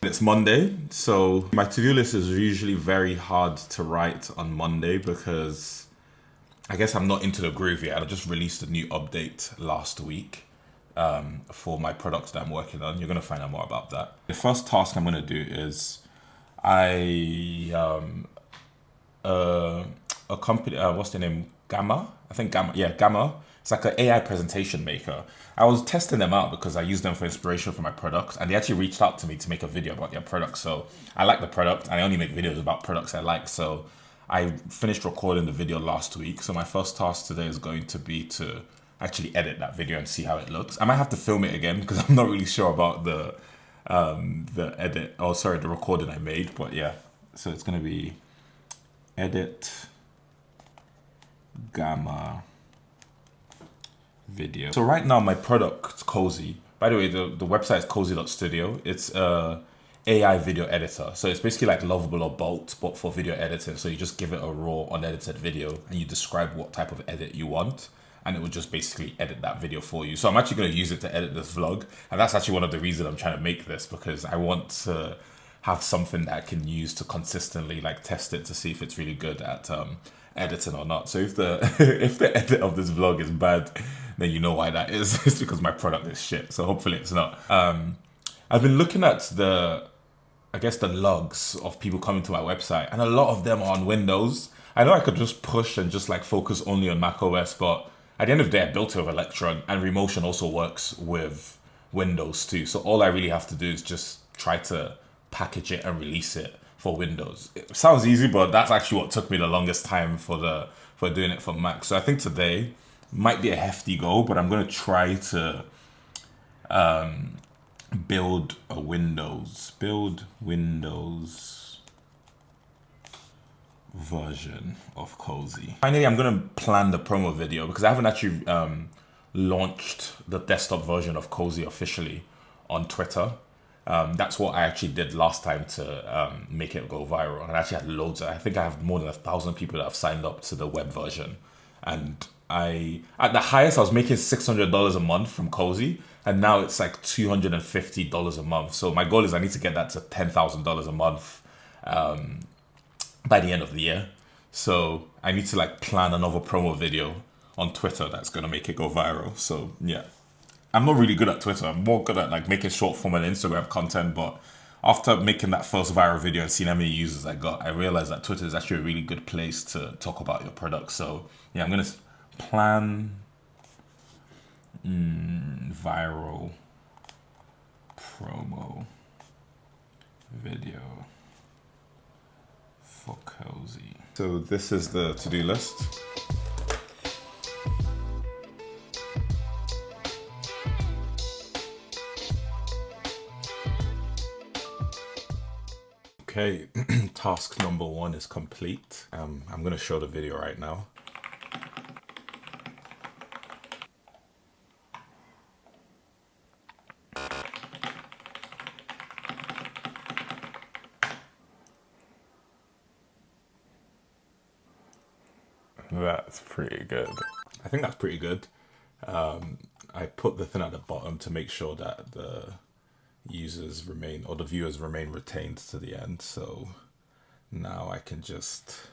It's Monday, so my to-do list is usually very hard to write on Monday because I guess I'm not into the groove yet. I just released a new update last week for my product that I'm working on. You're going to find out more about that. The first task I'm going to do is I a company, what's the name? Gamma? I think Gamma. Yeah, Gamma. It's like an AI presentation maker. I was testing them out because I use them for inspiration for my products, and they actually reached out to me to make a video about their product. So I like the product, and I only make videos about products I like. So I finished recording the video last week. So my first task today is going to be to actually edit that video and see how it looks. I might have to film it again because I'm not really sure about the edit. Oh, sorry, the recording I made. But yeah, so it's gonna be edit Gamma video. So right now my product Cozy, by the way, the website is cozy.studio. It's a AI video editor. So it's basically like Lovable or Bolt, but for video editing. So you just give it a raw unedited video and you describe what type of edit you want, and it will just basically edit that video for you. So I'm actually going to use it to edit this vlog, and that's actually one of the reasons I'm trying to make this, because I want to have something that I can use to consistently like test it to see if it's really good at editing or not. So if the if the edit of this vlog is bad, then you know why that is. It's because my product is shit. So hopefully it's not. I've been looking at I guess the logs of people coming to my website, and a lot of them are on Windows. I know I could just push and just like focus only on Mac OS, but at the end of the day, I built it with Electron, and Remotion also works with Windows too. So all I really have to do is just try to package it and release it for Windows. It sounds easy, but that's actually what took me the longest time for doing it for Mac. So I think today might be a hefty goal, but I'm gonna try to build Windows version of Cozy. Finally, I'm gonna plan the promo video because I haven't actually launched the desktop version of Cozy officially on Twitter. That's what I actually did last time to make it go viral, and I actually had loads. I think I have more than 1,000 people that have signed up to the web version, and at the highest I was making $600 a month from Cozy, and now it's like $250 a month. So my goal is I need to get that to $10,000 a month by the end of the year. So I need to like plan another promo video on Twitter that's gonna make it go viral. So yeah. I'm not really good at Twitter. I'm more good at like making short form and Instagram content. But after making that first viral video and seeing how many users I got, I realized that Twitter is actually a really good place to talk about your product. So yeah, I'm gonna plan viral promo video for Cozy. So this is the to-do list. Okay, task number 1 is complete. I'm gonna show the video right now. That's pretty good. I think that's pretty good. I put the thing at the bottom to make sure that the users remain, or the viewers remain retained to the end. So now I can just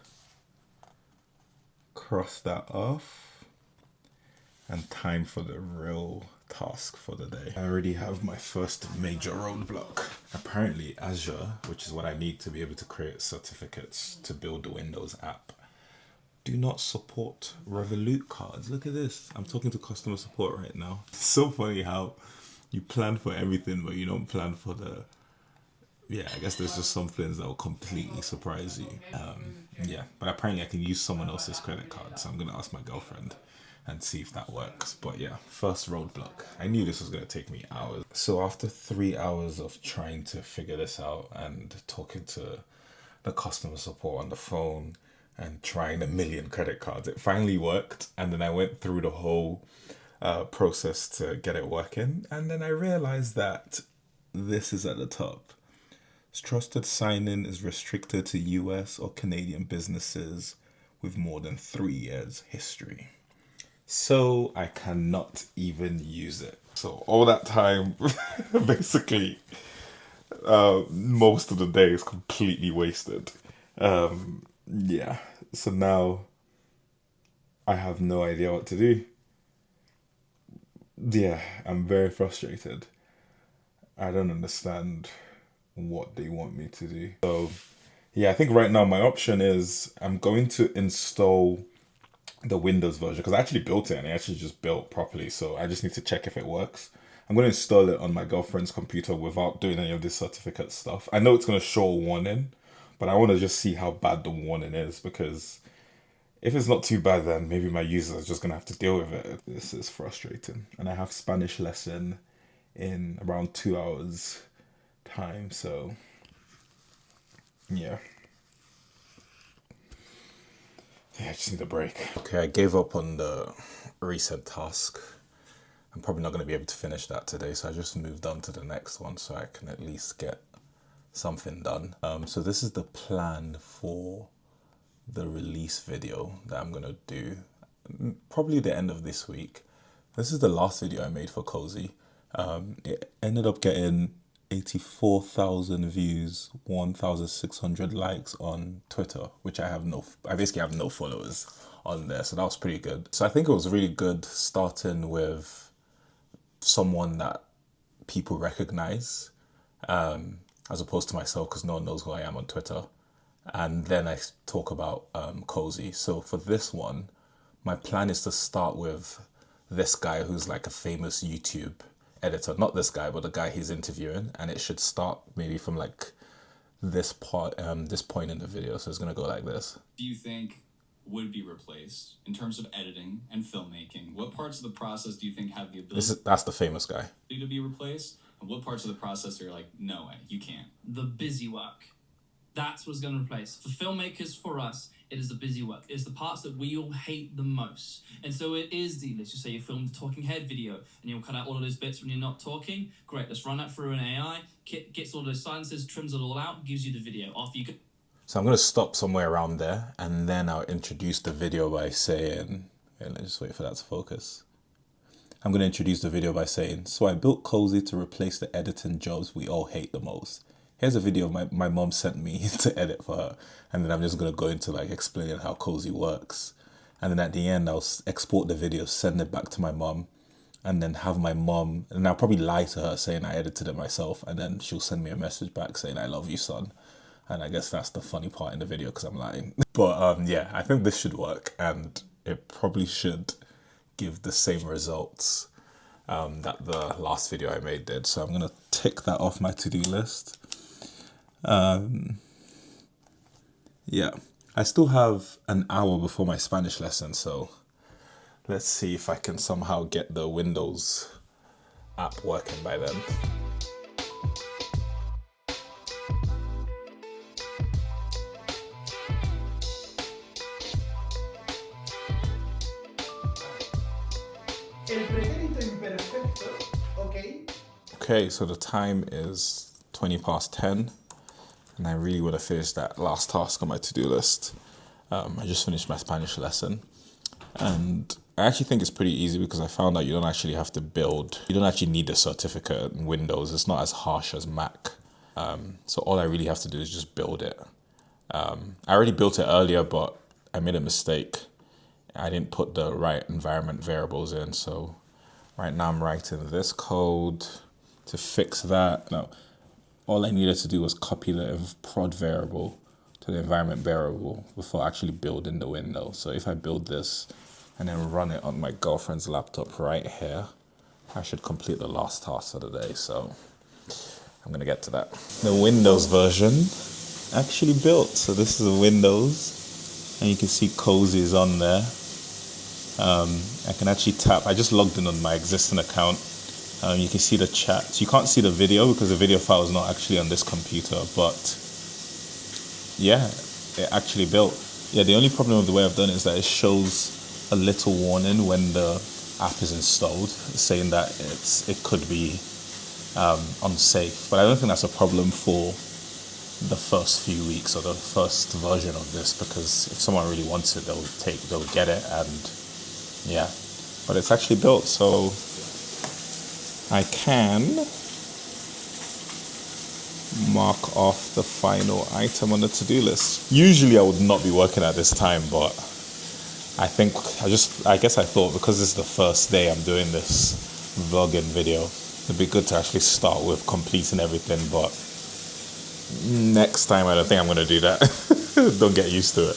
cross that off, and time for the real task for the day. I already have my first major roadblock. Apparently Azure, which is what I need to be able to create certificates to build the Windows app, do not support Revolut cards. Look at this. I'm talking to customer support right now. It's so funny how you plan for everything, but you don't plan for yeah, I guess there's just some things that will completely surprise you. Yeah, but apparently I can use someone else's credit card, so I'm gonna ask my girlfriend and see if that works. But yeah, first roadblock. I knew this was gonna take me hours. So after 3 hours of trying to figure this out and talking to the customer support on the phone and trying a million credit cards, it finally worked. And then I went through the whole process to get it working, and then I realized that this is at the top. Trusted sign-in is restricted to US or Canadian businesses with more than 3 years history. So I cannot even use it. So all that time, basically, Most of the day is completely wasted. Yeah, so now I have no idea what to do. Yeah, I'm very frustrated. I don't understand what they want me to do. So, yeah, I think right now my option is I'm going to install the Windows version because I actually built it and it actually just built properly. So I just need to check if it works. I'm going to install it on my girlfriend's computer without doing any of this certificate stuff. I know it's going to show a warning, but I want to just see how bad the warning is because if it's not too bad, then maybe my user is just going to have to deal with it. This is frustrating. And I have Spanish lesson in around 2 hours time. So yeah. Yeah, I just need a break. Okay, I gave up on the recent task. I'm probably not going to be able to finish that today, so I just moved on to the next one so I can at least get something done. So this is the plan for the release video that I'm going to do probably the end of this week. This is the last video I made for Cozy. It ended up getting 84,000 views, 1,600 likes on Twitter, which I basically have no followers on there. So that was pretty good. So I think it was really good starting with someone that people recognize, as opposed to myself because no one knows who I am on Twitter. And then I talk about Cozy. So for this one, my plan is to start with this guy who's like a famous YouTube editor. Not this guy, but the guy he's interviewing. And it should start maybe from like this point in the video. So it's gonna go like this. Do you think would be replaced in terms of editing and filmmaking? What parts of the process do you think have the ability That's the famous guy. to be replaced? And what parts of the process are like, no way, you can't? The busy work. That's what's going to replace. For filmmakers, for us, it is the busy work. It's the parts that we all hate the most. And so it is let's just say you filmed a talking head video and you'll cut out all of those bits when you're not talking. Great, let's run that through an AI, gets all those silences, trims it all out, gives you the video. After you So I'm going to stop somewhere around there and then I'll introduce the video by saying, let's just wait for that to focus. I'm going to introduce the video by saying, so I built Cozy to replace the editing jobs we all hate the most. Here's a video my mom sent me to edit for her. And then I'm just going to go into like explaining how Cozy works. And then at the end, I'll export the video, send it back to my mom, and then have my mom, and I'll probably lie to her saying I edited it myself. And then she'll send me a message back saying, I love you, son. And I guess that's the funny part in the video because I'm lying. But yeah, I think this should work and it probably should give the same results that the last video I made did. So I'm going to tick that off my to-do list. Yeah, I still have an hour before my Spanish lesson, so let's see if I can somehow get the Windows app working by then. El pretérito imperfecto, Okay, so the time is 10:20, and I really want to finish that last task on my to-do list. I just finished my Spanish lesson, and I actually think it's pretty easy because I found out you don't actually have to build. You don't actually need a certificate in Windows. It's not as harsh as Mac. So all I really have to do is just build it. I already built it earlier, but I made a mistake. I didn't put the right environment variables in. So right now I'm writing this code to fix that. No, all I needed to do was copy the prod variable to the environment variable before actually building the window. So if I build this and then run it on my girlfriend's laptop right here, I should complete the last task of the day. So I'm gonna get to that. The Windows version actually built. So this is Windows, and you can see Cozy is on there. I can actually tap. I just logged in on my existing account. You can see the chat. So you can't see the video because the video file is not actually on this computer, but yeah, it actually built. Yeah, the only problem with the way I've done it is that it shows a little warning when the app is installed, saying that it could be unsafe. But I don't think that's a problem for the first few weeks or the first version of this, because if someone really wants it, they'll get it, and yeah. But it's actually built, so I can mark off the final item on the to-do list. Usually I would not be working at this time, but I guess I thought because this is the first day I'm doing this vlogging video, it'd be good to actually start with completing everything, but next time I don't think I'm going to do that. Don't get used to it.